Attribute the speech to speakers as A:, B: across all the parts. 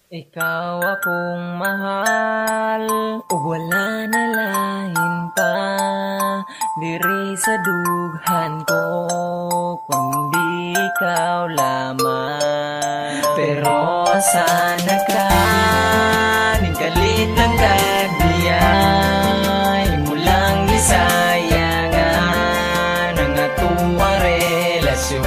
A: Ikaw akong mahal, ug wala na lain pa. Diri sa dughan ko, kundi ikaw lamang. Pero sana ka, ning kalit lang ka diya. Imo lang gisayangan ang atuang relasyon.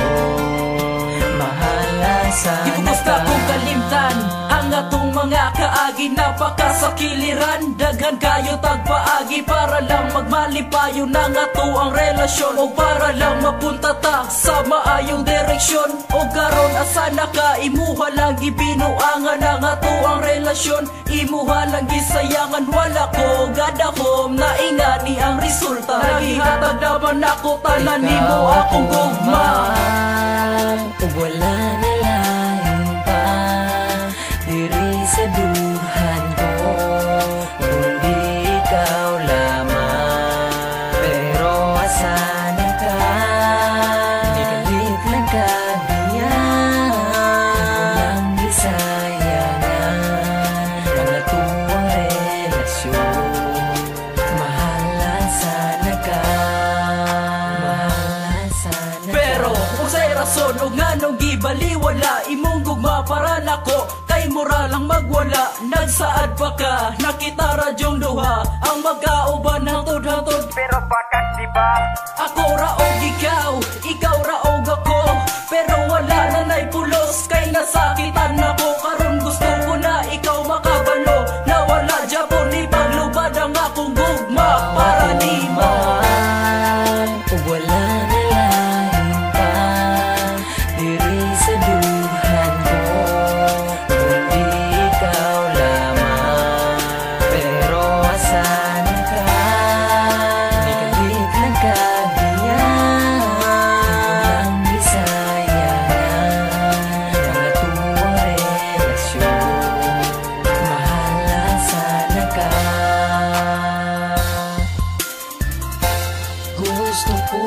A: Mahala sana
B: Di ko basta kong kalimtan ang atong mga kaagi, napakasakiliran. Daghan kayo tagpaagi para lang magmalipayo ng ato ang relasyon, o para lang mapunta ta sa maayong direksyon. O karon asana ka, imuha lang gibinuangan ang ato ang relasyon. Imuha lang gisayangan, wala ko gadahom na ingani ang resulta. Nagihatag naman ako, tanan nimo akong gugma.
A: Ug wala na lain pa diri sa duhan ko, kundi ikaw lamang. Pero asana ka, ikalit lang ka diya. Walang gisayangan ang atuang relasyon. Mahala sana ka, mahala sana ka.
B: Pero kung sa'y rason o nga nung gibaliwala imong gugma para nako, kay mura lang magwala. Nagsaad pa ka, nakita radyong duha ang magkauban hantod-hantod.
C: Pero bakit di ba?
B: Ako raog ikaw, ikaw raog ako, pero wala na na'y pulos. Kay nasakitan ako, karon gusto ko na ikaw makabalo. Na wala dyan ni paglubad ang akong gugma para nimo.
A: Ug wala na lain pa diri sa duhan ko, kundi ikaw lamang. Pero asana ka, ikalit lang ka diya. Walang gisayangan ang atuang relasyon. Mahala sana ka. Gusto ko